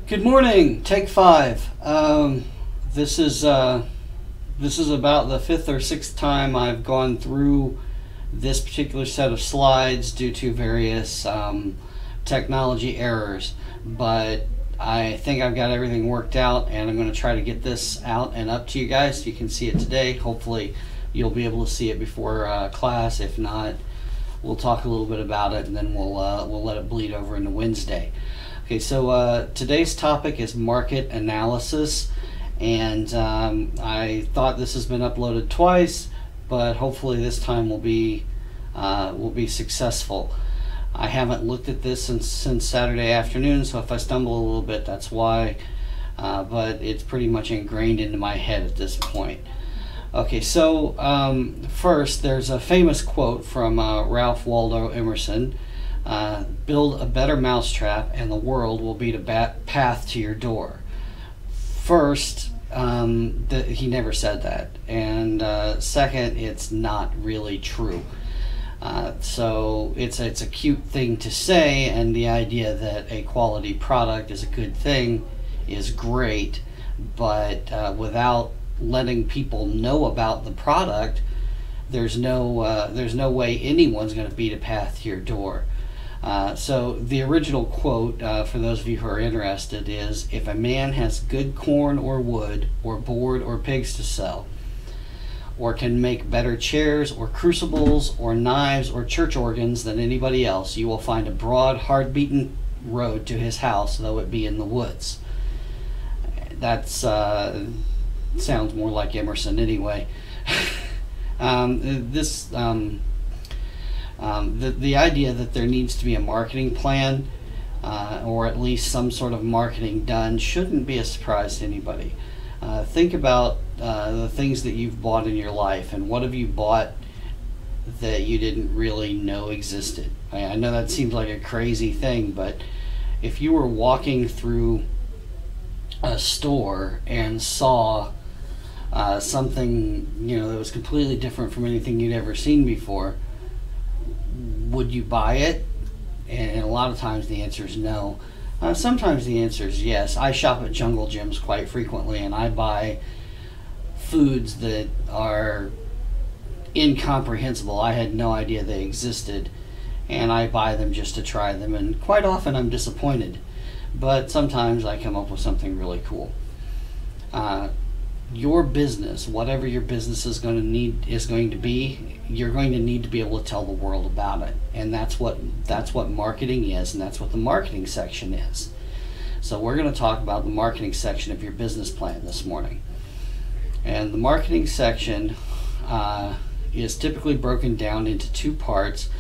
Good morning. Take five. This is about the fifth or sixth time I've gone through this particular set of slides due to various technology errors, but I think I've got everything worked out, and I'm going to try to get this out and up to you guys so you can see it today. Hopefully you'll be able to see it before class. If not, we'll talk a little bit about it, and then we'll let it bleed over into Wednesday. Okay, so today's topic is market analysis, and I thought this has been uploaded twice, but hopefully this time will be successful. I haven't looked at this since Saturday afternoon, so if I stumble a little bit, that's why, but it's pretty much ingrained into my head at this point. Okay, so first, there's a famous quote from Ralph Waldo Emerson. Build a better mousetrap and the world will be the path to your door. First, he never said that, and second, it's not really true. So it's a cute thing to say, and the idea that a quality product is a good thing is great, but without letting people know about the product, there's no way anyone's going to beat a path to your door. So the original quote, for those of you who are interested, is, if a man has good corn or wood or board or pigs to sell, or can make better chairs or crucibles or knives or church organs than anybody else, you will find a broad, hard-beaten road to his house, though it be in the woods. That's sounds more like Emerson anyway. The idea that there needs to be a marketing plan, or at least some sort of marketing done, shouldn't be a surprise to anybody. Think about the things that you've bought in your life, and what have you bought that you didn't really know existed? I know that seems like a crazy thing, but if you were walking through a store and saw something, that was completely different from anything you'd ever seen before, would you buy it? And a lot of times the answer is no. Sometimes the answer is yes. I shop at Jungle Gyms quite frequently, and I buy foods that are incomprehensible. I had no idea they existed, and I buy them just to try them, and quite often I'm disappointed, but sometimes I come up with something really cool. Your business, whatever your business is going to be, you're going to need to be able to tell the world about it, and that's what marketing is, and that's what the marketing section is. So we're going to talk about the marketing section of your business plan this morning, and the marketing section is typically broken down into two parts.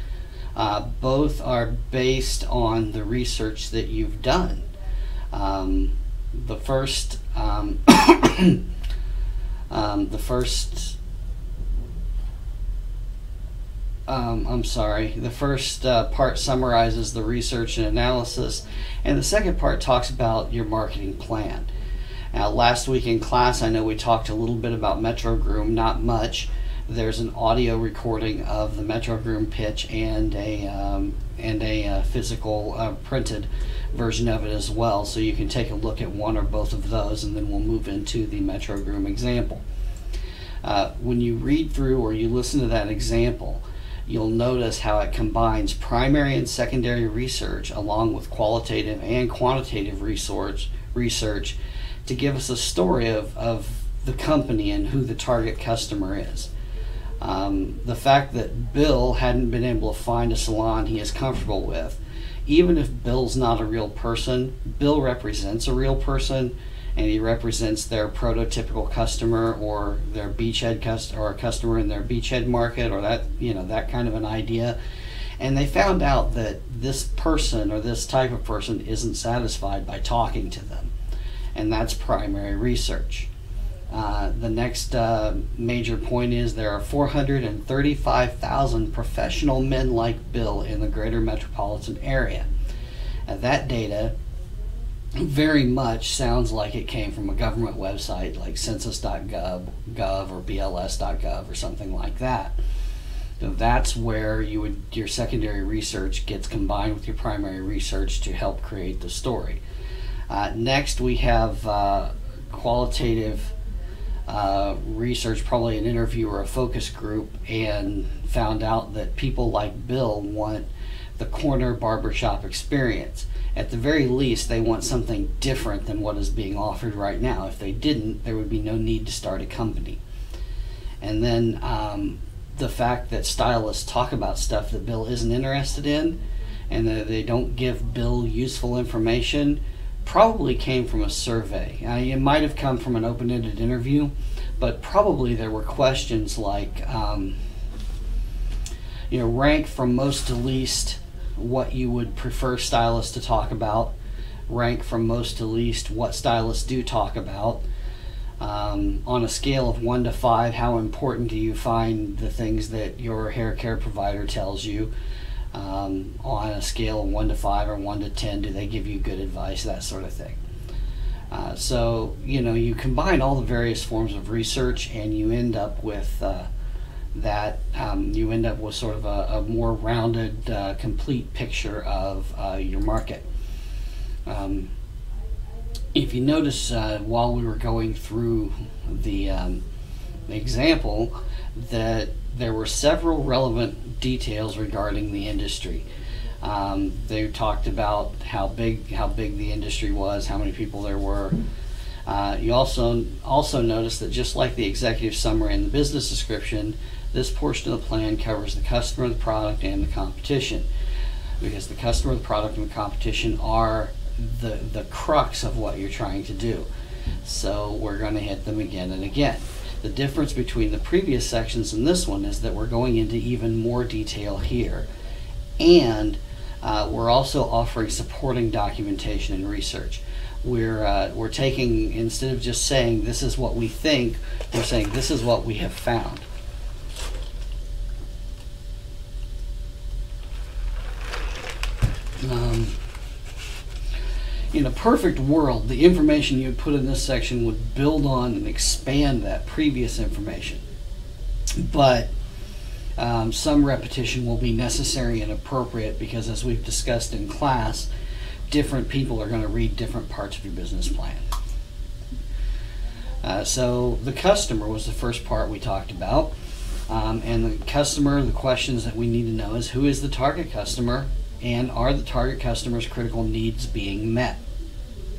Both are based on the research that you've done. The first part summarizes the research and analysis, and the second part talks about your marketing plan. Now, last week in class, I know we talked a little bit about Metro Groom, not much. There's an audio recording of the Metro Groom pitch and a physical printed version of it as well, so you can take a look at one or both of those, and then we'll move into the Metro Groom example. When you read through or you listen to that example, you'll notice how it combines primary and secondary research along with qualitative and quantitative research to give us a story of the company and who the target customer is. The fact that Bill hadn't been able to find a salon he is comfortable with, even if Bill's not a real person, Bill represents a real person, and he represents their prototypical customer, or their beachhead customer, or a customer in their beachhead market, or that kind of an idea. And they found out that this person or this type of person isn't satisfied by talking to them, and that's primary research. The next major point is there are 435,000 professional men like Bill in the greater metropolitan area. And that data very much sounds like it came from a government website like census.gov or bls.gov or something like that. So that's where your secondary research gets combined with your primary research to help create the story. Next, we have qualitative research, probably an interview or a focus group, and found out that people like Bill want the corner barbershop experience. At the very least, they want something different than what is being offered right now. If they didn't, there would be no need to start a company. And then the fact that stylists talk about stuff that Bill isn't interested in, and that they don't give Bill useful information, probably came from a survey. It might have come from an open-ended interview, but probably there were questions like, rank from most to least what you would prefer stylists to talk about, rank from most to least what stylists do talk about. On a scale of 1 to 5, how important do you find the things that your hair care provider tells you? On a scale of 1 to 5 or 1 to 10, do they give you good advice, that sort of thing. So you combine all the various forms of research, and you end up with you end up with sort of a more rounded, complete picture of your market. If you notice, while we were going through the example, that there were several relevant details regarding the industry. They talked about how big the industry was, how many people there were. You also notice that just like the executive summary and the business description, this portion of the plan covers the customer, the product, and the competition, because the customer, the product, and the competition are the crux of what you're trying to do. So we're going to hit them again and again. The difference between the previous sections and this one is that we're going into even more detail here, and we're also offering supporting documentation and research. We're taking, instead of just saying this is what we think, we're saying this is what we have found. In a perfect world, the information you would put in this section would build on and expand that previous information. But some repetition will be necessary and appropriate, because as we've discussed in class, different people are going to read different parts of your business plan. So the customer was the first part we talked about. And the customer, the questions that we need to know is, who is the target customer, and are the target customer's critical needs being met?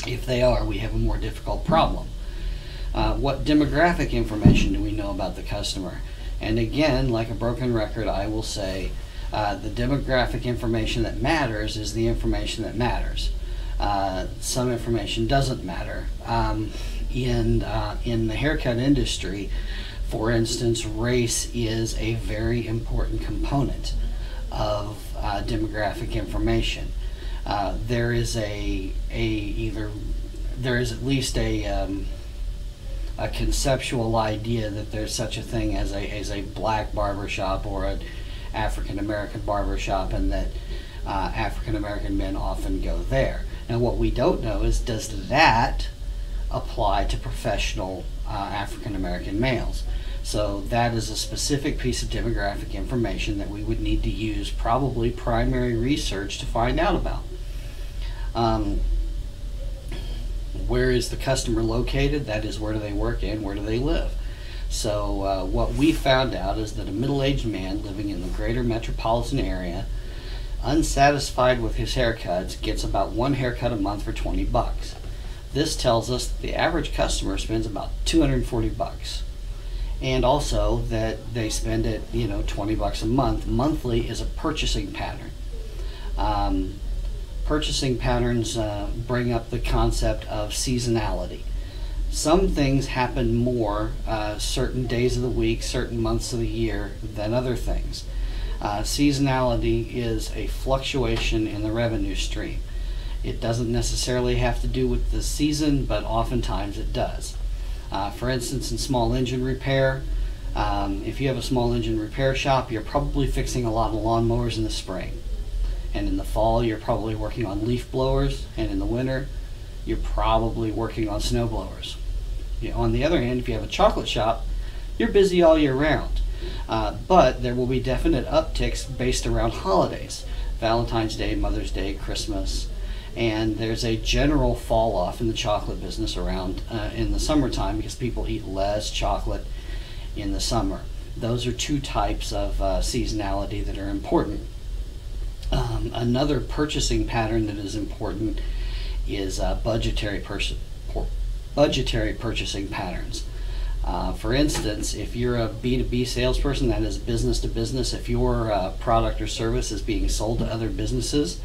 If they are, we have a more difficult problem. What demographic information do we know about the customer? And again, like a broken record, I will say the demographic information that matters is the information that matters. Some information doesn't matter. In the haircut industry, for instance, race is a very important component of demographic information. There is at least a conceptual idea that there's such a thing as a black barbershop or an African American barbershop, and that African American men often go there. Now, what we don't know is, does that apply to professional African American males? So that is a specific piece of demographic information that we would need to use probably primary research to find out about. Where is the customer located? That is, where do they work and where do they live? So what we found out is that a middle-aged man living in the greater metropolitan area, unsatisfied with his haircuts, gets about one haircut a month for 20 bucks. This tells us that the average customer spends about 240 bucks. And also that they spend it, 20 bucks a month. Monthly is a purchasing pattern. Purchasing patterns bring up the concept of seasonality. Some things happen more certain days of the week, certain months of the year than other things. Seasonality is a fluctuation in the revenue stream. It doesn't necessarily have to do with the season, but oftentimes it does. For instance, in small engine repair, if you have a small engine repair shop, you're probably fixing a lot of lawnmowers in the spring. And in the fall, you're probably working on leaf blowers, and in the winter, you're probably working on snow blowers. On the other hand, if you have a chocolate shop, you're busy all year round. But there will be definite upticks based around holidays: Valentine's Day, Mother's Day, Christmas. And there's a general fall off in the chocolate business around in the summertime because people eat less chocolate in the summer. Those are two types of seasonality that are important. Another purchasing pattern that is important is budgetary purchasing patterns. For instance, if you're a B2B salesperson, that is business to business, if your product or service is being sold to other businesses,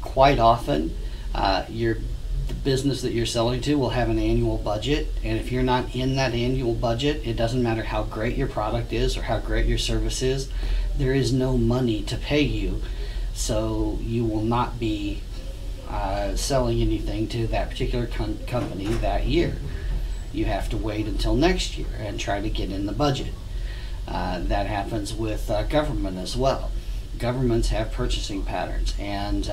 quite often the business that you're selling to will have an annual budget, and if you're not in that annual budget, it doesn't matter how great your product is or how great your service is, there is no money to pay you, so you will not be selling anything to that particular company that year. You have to wait until next year and try to get in the budget. That happens with government as well. Governments have purchasing patterns, and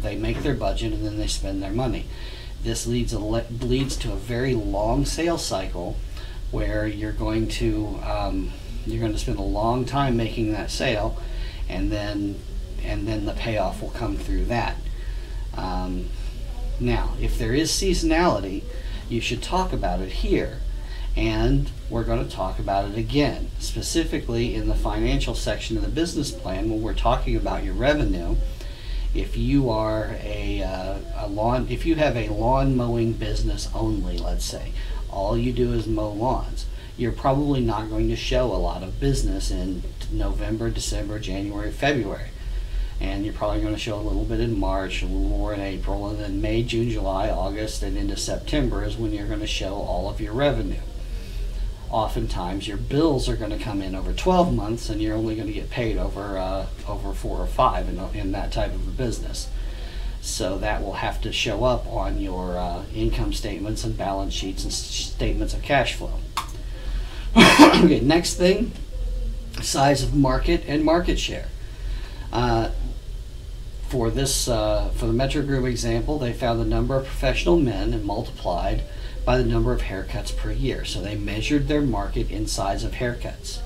they make their budget and then they spend their money. This leads to a very long sales cycle where you're going to spend a long time making that sale, and then the payoff will come through that. Now, if there is seasonality, you should talk about it here, and we're going to talk about it again, specifically in the financial section of the business plan when we're talking about your revenue. If you are if you have a lawn mowing business only, let's say, all you do is mow lawns, you're probably not going to show a lot of business in November, December, January, February. And you're probably going to show a little bit in March, a little more in April, and then May, June, July, August, and into September is when you're going to show all of your revenue. Oftentimes your bills are going to come in over 12 months, and you're only going to get paid over 4 or 5 in that type of a business. So that will have to show up on your income statements and balance sheets and statements of cash flow. Okay, next thing, size of market and market share. For the Metro Groom example, they found the number of professional men and multiplied by the number of haircuts per year. So they measured their market in size of haircuts.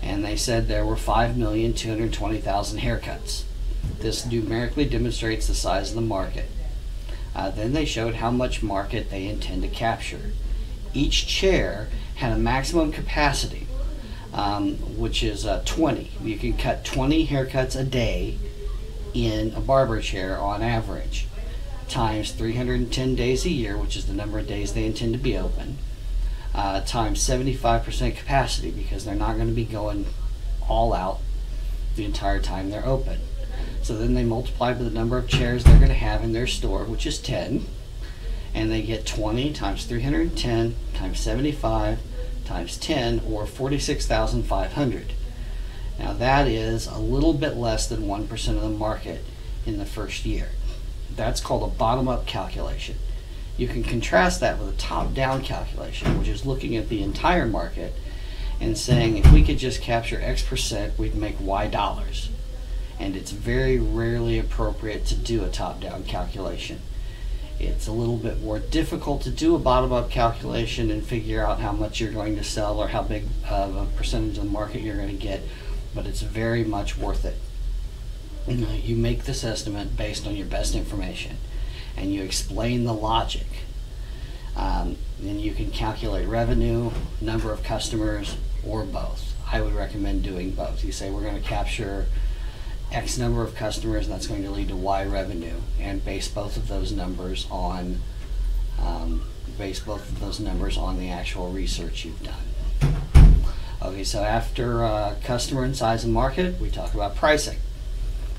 And they said there were 5,220,000 haircuts. This numerically demonstrates the size of the market. Then they showed how much market they intend to capture. Each chair had a maximum capacity, which is 20. You can cut 20 haircuts a day in a barber chair on average, times 310 days a year, which is the number of days they intend to be open, times 75% capacity, because they're not going to be going all out the entire time they're open. So then they multiply by the number of chairs they're going to have in their store, which is 10, and they get 20 times 310 times 75 times 10, or 46,500. Now that is a little bit less than 1% of the market in the first year. That's called a bottom-up calculation. You can contrast that with a top-down calculation, which is looking at the entire market and saying if we could just capture X percent, we'd make Y dollars. And it's very rarely appropriate to do a top-down calculation. It's a little bit more difficult to do a bottom-up calculation and figure out how much you're going to sell or how big of a percentage of the market you're going to get, but it's very much worth it. You make this estimate based on your best information, and you explain the logic. Then you can calculate revenue, number of customers, or both. I would recommend doing both. You say we're going to capture X number of customers, and that's going to lead to Y revenue, and base both of those numbers on the actual research you've done. Okay, so after customer and size and market, we talk about pricing.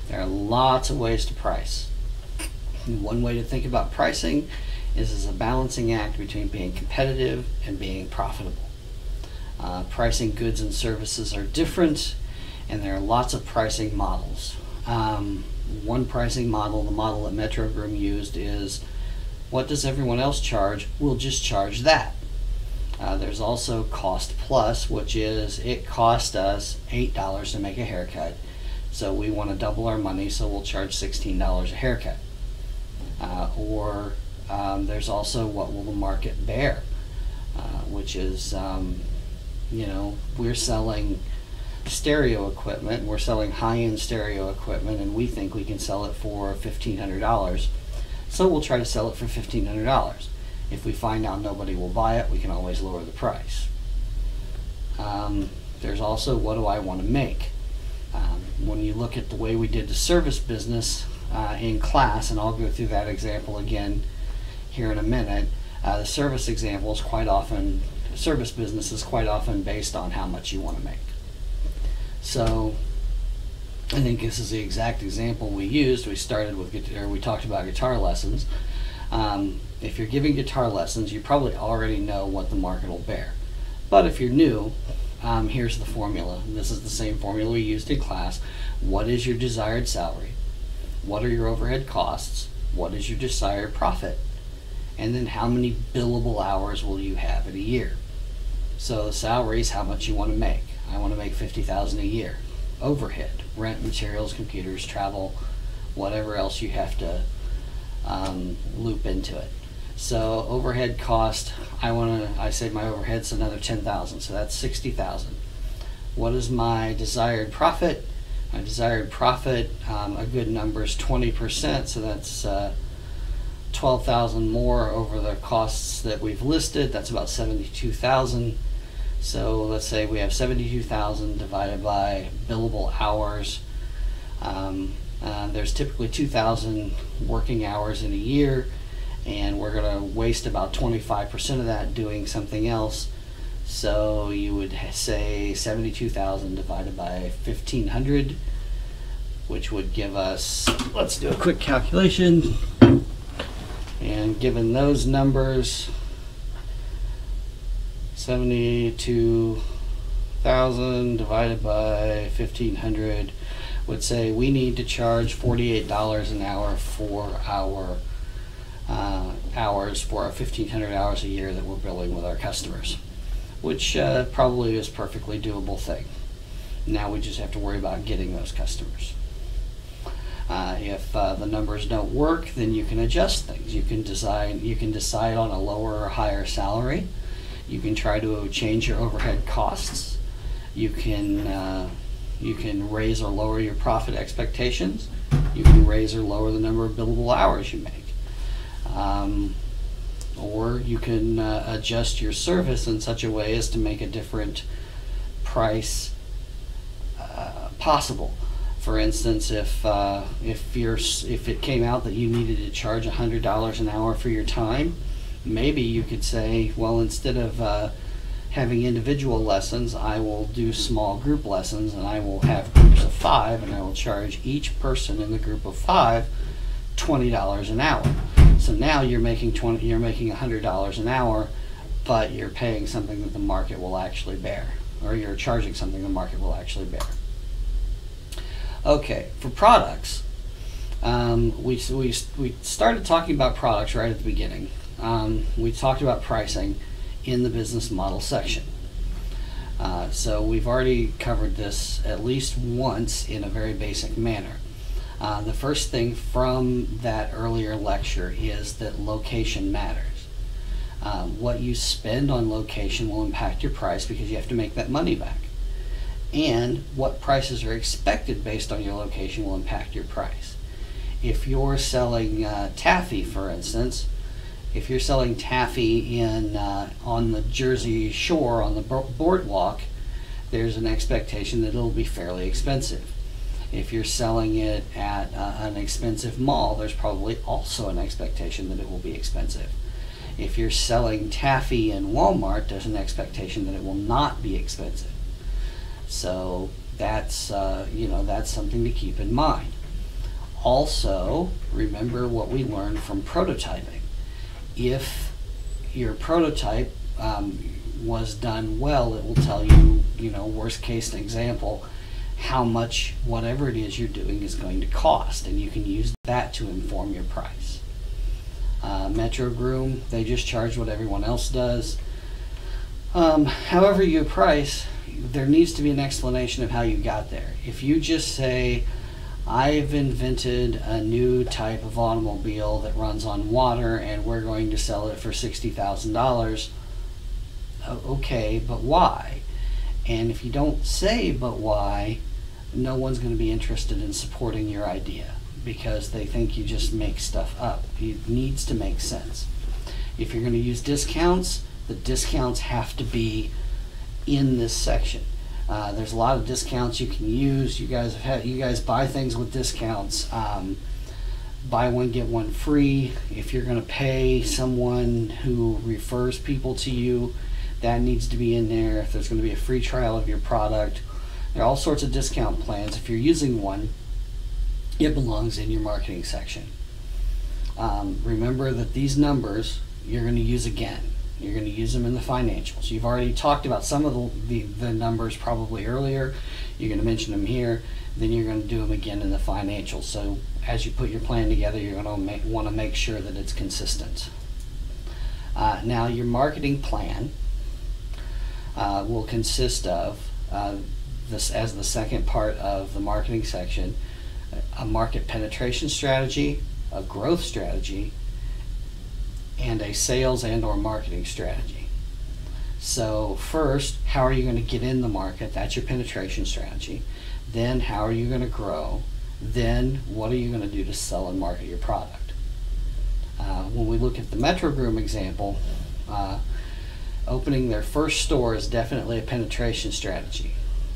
There are lots of ways to price. One way to think about pricing is as a balancing act between being competitive and being profitable. Pricing goods and services are different, and there are lots of pricing models. One pricing model, the model that Metro Groom used, is what does everyone else charge? We'll just charge that. There's also cost plus, which is it cost us $8 to make a haircut, so we want to double our money, so we'll charge $16 a haircut. Or there's also what will the market bear, which is we're selling stereo equipment, we're selling high-end stereo equipment, and we think we can sell it for $1,500. So we'll try to sell it for $1,500. If we find out nobody will buy it, we can always lower the price. There's also, what do I want to make? When you look at the way we did the service business in class, and I'll go through that example again here in a minute, the service business is quite often based on how much you want to make. So I think this is the exact example we used. We talked about guitar lessons. If you're giving guitar lessons, you probably already know what the market will bear. But if you're new, here's the formula. This is the same formula we used in class. What is your desired salary? What are your overhead costs? What is your desired profit? And then how many billable hours will you have in a year? So the salary is how much you want to make. I want to make $50,000 a year. Overhead, rent, materials, computers, travel, whatever else you have to loop into it. So overhead cost, I say my overhead's another $10,000, so that's $60,000. What is my desired profit? My desired profit, a good number is 20%, so that's $12,000 more over the costs that we've listed. That's about $72,000. So let's say we have $72,000 divided by billable hours. There's typically 2,000 working hours in a year, and we're going to waste about 25% of that doing something else. So you would say 72,000 divided by 1,500, which would give us, let's do a quick calculation. And given those numbers, 72,000 divided by 1,500 would say we need to charge $48 an hour for our hours for our 1,500 hours a year that we're billing with our customers, which probably is a perfectly doable thing. Now we just have to worry about getting those customers. If the numbers don't work, then you can adjust things. You can decide on a lower or higher salary. You can try to change your overhead costs. You can raise or lower your profit expectations. You can raise or lower the number of billable hours you make. Or you can adjust your service in such a way as to make a different price possible. For instance, if it came out that you needed to charge $100 an hour for your time, maybe you could say, well, instead of having individual lessons, I will do small group lessons, and I will have groups of 5, and I will charge each person in the group of 5 $20 an hour. So now you're making $100 an hour, but you're paying something that the market will actually bear, or you're charging something the market will actually bear. Okay, for products, we started talking about products right at the beginning. We talked about pricing in the business model section. So we've already covered this at least once in a very basic manner. The first thing from that earlier lecture is that location matters. What you spend on location will impact your price because you have to make that money back. And what prices are expected based on your location will impact your price. If you're selling taffy, for instance, if you're selling taffy on the Jersey Shore on the boardwalk, there's an expectation that it'll be fairly expensive. If you're selling it at an expensive mall, there's probably also an expectation that it will be expensive. If you're selling taffy in Walmart, there's an expectation that it will not be expensive. So that's that's something to keep in mind. Also, remember what we learned from prototyping. If your prototype was done well, it will tell you, worst case example, how much whatever it is you're doing is going to cost, and you can use that to inform your price. Metro Groom, they just charge what everyone else does. However you price, there needs to be an explanation of how you got there. If you just say, I've invented a new type of automobile that runs on water and we're going to sell it for $60,000, okay, but why? And if you don't say but why, no one's going to be interested in supporting your idea, because they think you just make stuff up. It needs to make sense. If you're going to use discounts, the discounts have to be in this section. There's a lot of discounts you can use. You guys buy things with discounts. Buy one, get one free. If you're going to pay someone who refers people to you, that needs to be in there. If there's going to be a free trial of your product, there are all sorts of discount plans. If you're using one, it belongs in your marketing section. Remember that these numbers you're going to use again. You're going to use them in the financials. You've already talked about some of the numbers probably earlier. You're going to mention them here. Then you're going to do them again in the financials. So as you put your plan together, you're going to want to make sure that it's consistent. Now your marketing plan will consist of this as the second part of the marketing section: a market penetration strategy, a growth strategy, and a sales and or marketing strategy. So first, how are you going to get in the market? That's your penetration strategy. Then how are you going to grow? Then what are you going to do to sell and market your product? When we look at the Metro Groom example, opening their first store is definitely a penetration strategy.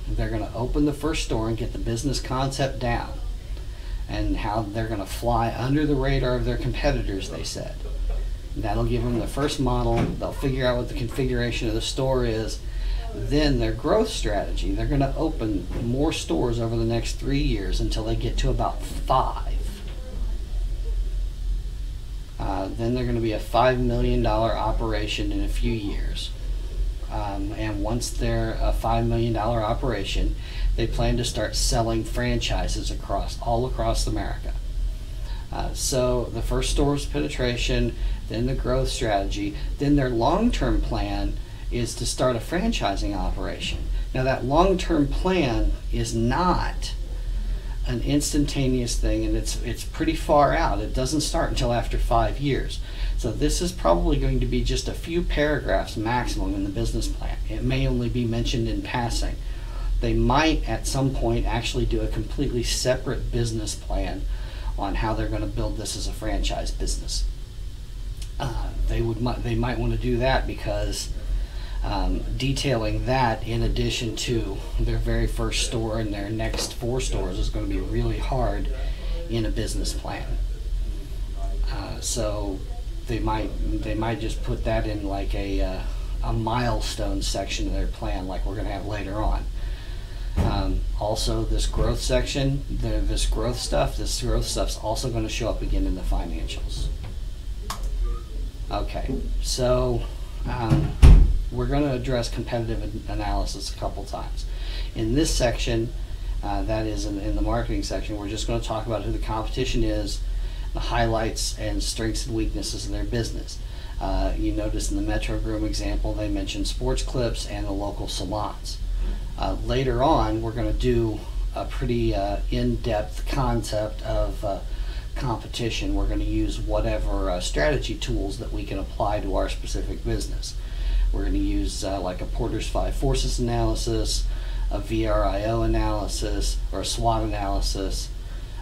They're going to open the first store and get the business concept down, and how they're going to fly under the radar of their competitors, they said. That'll give them the first model. They'll figure out what the configuration of the store is. Then their growth strategy, they're going to open more stores over the next 3 years until they get to about 5. Then they're going to be a $5 million operation in a few years. And once they're a $5 million operation, they plan to start selling franchises all across America. So the first store is penetration, then the growth strategy, then their long-term plan is to start a franchising operation. Now that long-term plan is not an instantaneous thing, and it's pretty far out. It doesn't start until after 5 years. So this is probably going to be just a few paragraphs maximum in the business plan. It may only be mentioned in passing. They might at some point actually do a completely separate business plan on how they're going to build this as a franchise business. They might want to do that because detailing that in addition to their very first store and their next 4 stores is going to be really hard in a business plan. So they might just put that in like a milestone section of their plan, like we're going to have later on. Also, this growth section, this growth stuff's also going to show up again in the financials. Okay, so we're going to address competitive analysis a couple times. In this section, that is in the marketing section, we're just going to talk about who the competition is, the highlights and strengths and weaknesses of their business. You notice in the Metro Groom example, they mentioned sports clips and the local salons. Later on, we're going to do a pretty in-depth concept of competition. We're going to use whatever strategy tools that we can apply to our specific business. We're going to use like a Porter's 5 Forces analysis, a VRIO analysis, or a SWOT analysis,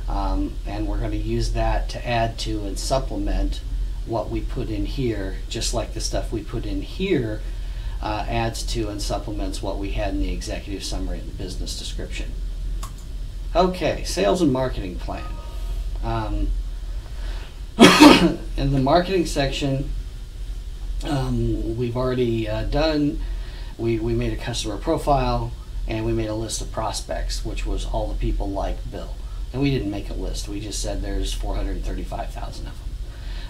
and we're going to use that to add to and supplement what we put in here, just like the stuff we put in here adds to and supplements what we had in the executive summary and the business description. Okay, sales and marketing plan. In the marketing section, we've already we made a customer profile and we made a list of prospects, which was all the people like Bill. And we didn't make a list, we just said there's 435,000 of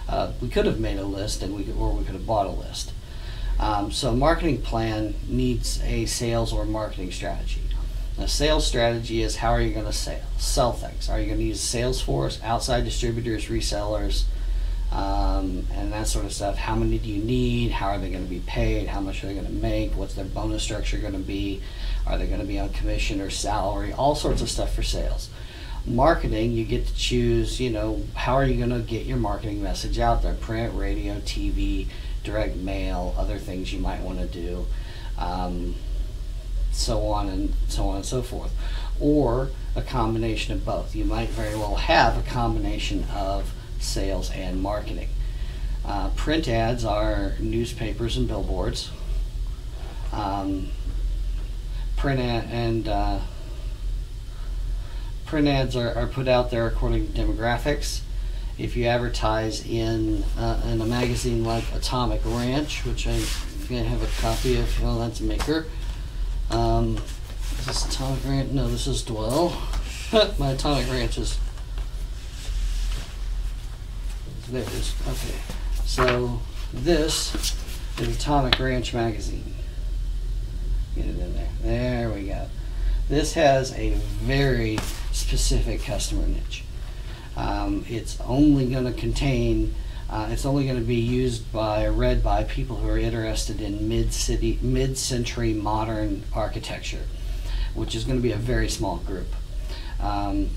them. We could have made a list, and we could have bought a list. So a marketing plan needs a sales or marketing strategy. A sales strategy is how are you going to sell things. Are you going to use Salesforce, outside distributors, resellers, and that sort of stuff? How many do you need? How are they going to be paid? How much are they going to make? What's their bonus structure going to be? Are they going to be on commission or salary? All sorts of stuff for sales. Marketing, you get to choose, how are you going to get your marketing message out there? Print, radio, TV, direct mail, other things you might want to do, so on and so forth. or a combination of both. You might very well have a combination of sales and marketing. Print ads are newspapers and billboards. Print ads are put out there according to demographics. If you advertise in a magazine like Atomic Ranch, which I have a copy of, oh, that's Maker. Is this Atomic Ranch? No, this is Dwell. My Atomic Ranch is, there it is. Okay, so this is Atomic Ranch magazine. Get it in there. There we go. This has a very specific customer niche. It's only going to contain, it's only going to be read by people who are interested in mid-century modern architecture, which is going to be a very small group. And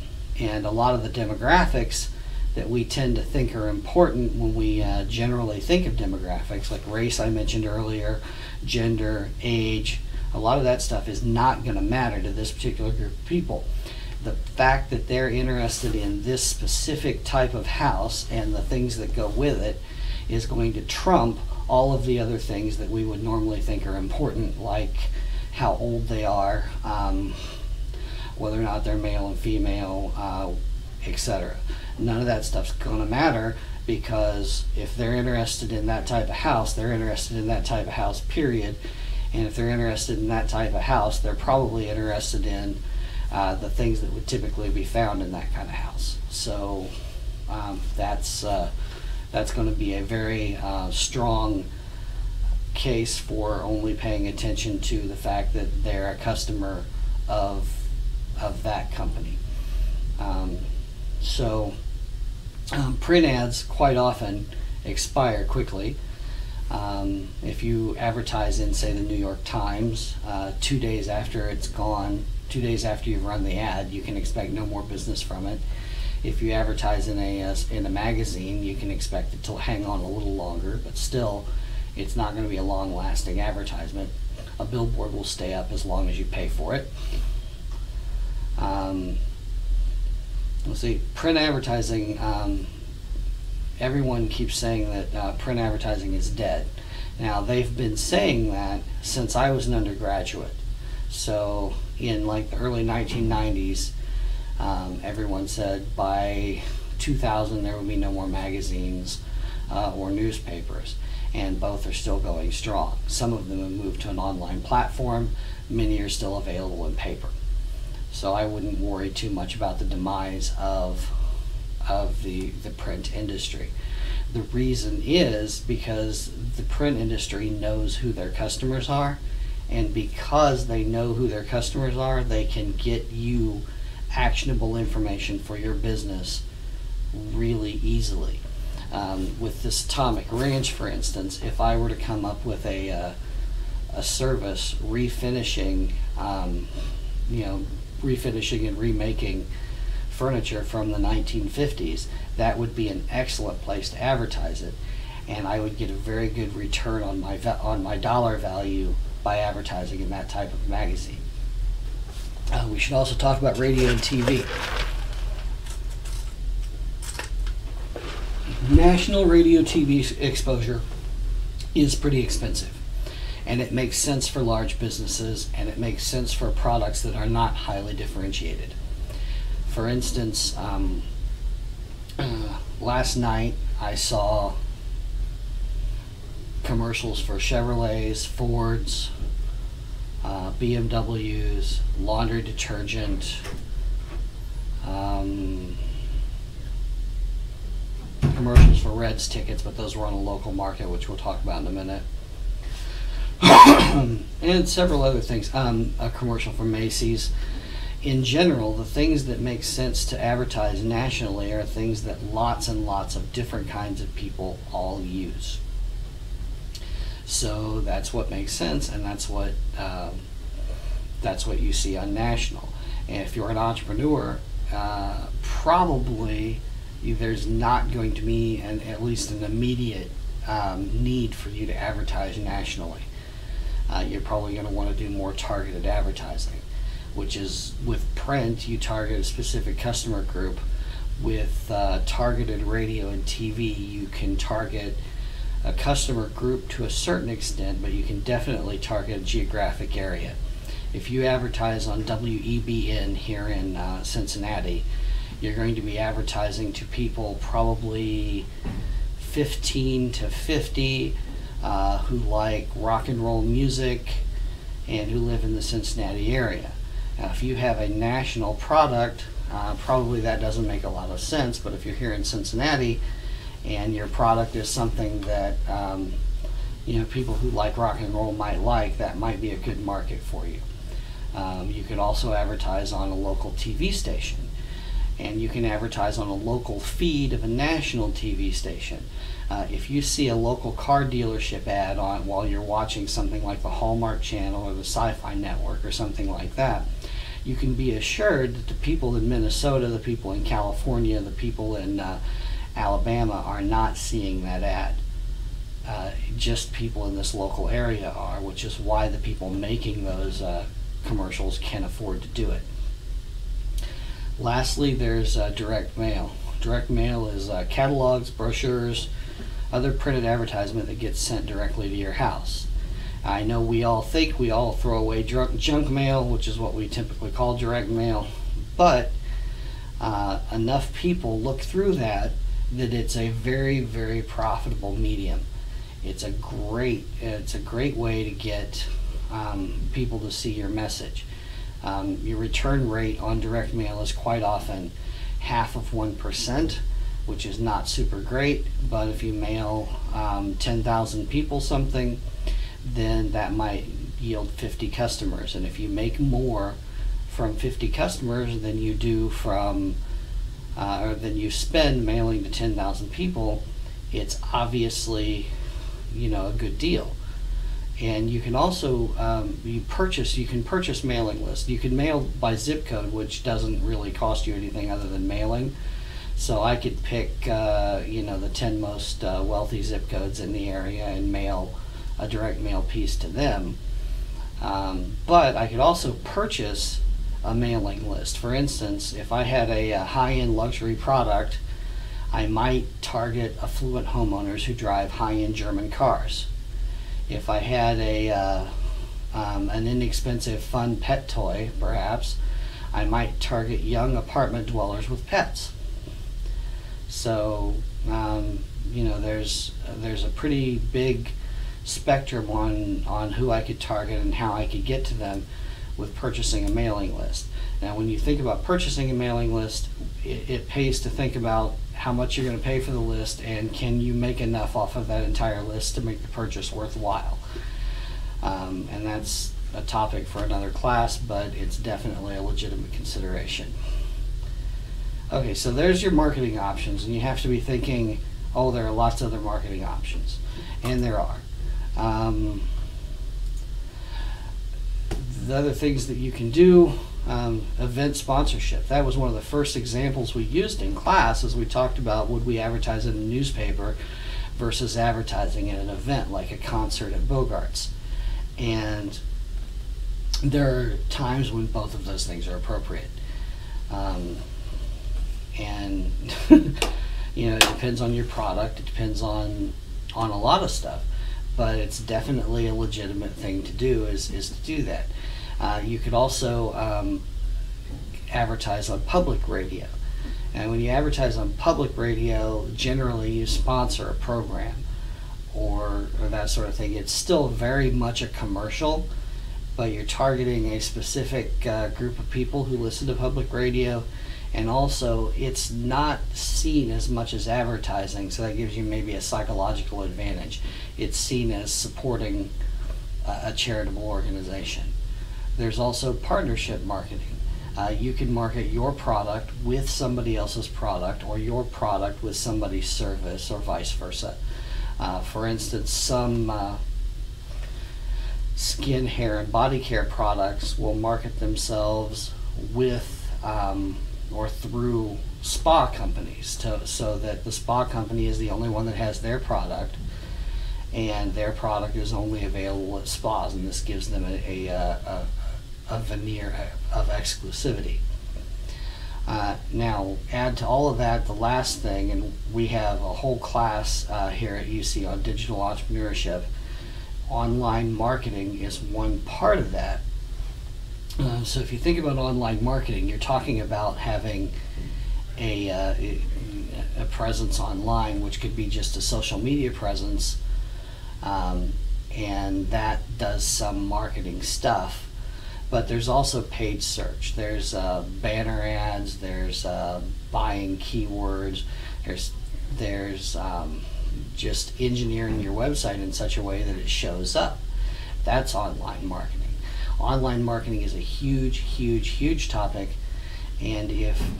a lot of the demographics that we tend to think are important when we generally think of demographics, like race I mentioned earlier, gender, age, a lot of that stuff is not going to matter to this particular group of people. The fact that they're interested in this specific type of house and the things that go with it is going to trump all of the other things that we would normally think are important, like how old they are, whether or not they're male and female, etc. None of that stuff's going to matter, because if they're interested in that type of house, they're interested in that type of house, period. And if they're interested in that type of house, they're probably interested in the things that would typically be found in that kind of house. So that's going to be a very strong case for only paying attention to the fact that they're a customer of that company. Print ads quite often expire quickly. If you advertise in, say, the New York Times, 2 days after it's gone, 2 days after you've run the ad, you can expect no more business from it. If you advertise in a magazine, you can expect it to hang on a little longer, but still, it's not going to be a long-lasting advertisement. A billboard will stay up as long as you pay for it. Let's see, print advertising. Everyone keeps saying that print advertising is dead. Now, they've been saying that since I was an undergraduate. So in like the early 1990s, everyone said by 2000 there would be no more magazines or newspapers, and both are still going strong. Some of them have moved to an online platform, many are still available in paper. So I wouldn't worry too much about the demise of the print industry. The reason is because the print industry knows who their customers are, and because they know who their customers are, they can get you actionable information for your business really easily. With this Atomic Ranch, for instance, if I were to come up with a service refinishing, refinishing and remaking furniture from the 1950s, that would be an excellent place to advertise it, and I would get a very good return on my dollar value by advertising in that type of magazine. We should also talk about radio and TV. National radio TV exposure is pretty expensive, and it makes sense for large businesses, and it makes sense for products that are not highly differentiated. For instance, last night I saw commercials for Chevrolets, Fords, BMWs, laundry detergent, commercials for Reds tickets, but those were on a local market, which we'll talk about in a minute. And several other things. A commercial for Macy's. In general, the things that make sense to advertise nationally are things that lots and lots of different kinds of people all use. So that's what makes sense, and that's what you see on national. And if you're an entrepreneur, probably there's not going to be at least an immediate need for you to advertise nationally. You're probably going to want to do more targeted advertising. which is with print, you target a specific customer group. With targeted radio and TV, you can target a customer group to a certain extent, but you can definitely target a geographic area. If you advertise on WEBN here in Cincinnati, you're going to be advertising to people probably 15 to 50 who like rock and roll music and who live in the Cincinnati area. Now, if you have a national product, probably that doesn't make a lot of sense, but if you're here in Cincinnati and your product is something that people who like rock and roll might like, that might be a good market for you. You could also advertise on a local TV station, and you can advertise on a local feed of a national TV station. If you see a local car dealership ad on while you're watching something like the Hallmark Channel or the Sci-Fi Network or something like that, you can be assured that the people in Minnesota, the people in California, the people in Alabama are not seeing that ad. Just people in this local area are, which is why the people making those commercials can afford to do it. Lastly, there's direct mail. Direct mail is catalogs, brochures, other printed advertisement that gets sent directly to your house. I know we all think we all throw away junk mail, which is what we typically call direct mail, but enough people look through that it's a very, very profitable medium. It's a great way to get people to see your message. Your return rate on direct mail is quite often 0.5%, which is not super great, but if you mail 10,000 people something, then that might yield 50 customers. And if you make more from 50 customers than you do from, or than you spend mailing to 10,000 people, it's obviously, a good deal. And you can also you can purchase mailing lists. You can mail by zip code, which doesn't really cost you anything other than mailing. So I could pick the 10 most wealthy zip codes in the area and mail a direct mail piece to them. But I could also purchase a mailing list. For instance, if I had a high-end luxury product, I might target affluent homeowners who drive high-end German cars. If I had an inexpensive, fun pet toy, perhaps, I might target young apartment dwellers with pets. So, there's a pretty big spectrum on who I could target and how I could get to them with purchasing a mailing list. Now, when you think about purchasing a mailing list, it pays to think about how much you're going to pay for the list and can you make enough off of that entire list to make the purchase worthwhile. And that's a topic for another class, but it's definitely a legitimate consideration. Okay, so there's your marketing options, and you have to be thinking, oh, there are lots of other marketing options, and there are. The other things that you can do, event sponsorship. That was one of the first examples we used in class as we talked about would we advertise in a newspaper versus advertising at an event like a concert at Bogart's. And there are times when both of those things are appropriate. And it depends on your product, it depends on a lot of stuff, but it's definitely a legitimate thing to do is to do that. You could also advertise on public radio. And when you advertise on public radio, generally you sponsor a program or that sort of thing. It's still very much a commercial, but you're targeting a specific group of people who listen to public radio, and also it's not seen as much as advertising, so that gives you maybe a psychological advantage. It's seen as supporting a charitable organization. There's also partnership marketing. You can market your product with somebody else's product or your product with somebody's service or vice versa. For instance, some skin, hair, and body care products will market themselves with or through spa companies so that the spa company is the only one that has their product, and their product is only available at spas, and this gives them a veneer of exclusivity. Now, add to all of that the last thing, and we have a whole class here at UC on digital entrepreneurship. Online marketing is one part of that. So if you think about online marketing, you're talking about having a presence online, which could be just a social media presence, and that does some marketing stuff. But there's also paid search. There's banner ads. There's buying keywords. There's just engineering your website in such a way that it shows up. That's online marketing. Online marketing is a huge, huge, huge topic, and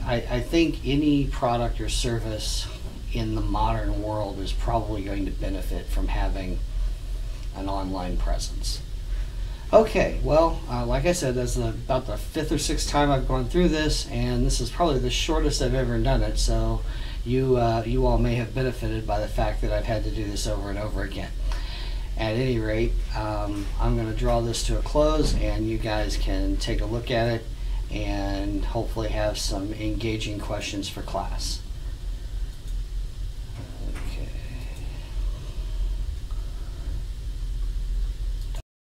I think any product or service in the modern world is probably going to benefit from having an online presence. Okay, well, like I said, that's about the 5th or 6th time I've gone through this, and this is probably the shortest I've ever done it, so you all may have benefited by the fact that I've had to do this over and over again. At any rate, I'm going to draw this to a close, and you guys can take a look at it and hopefully have some engaging questions for class.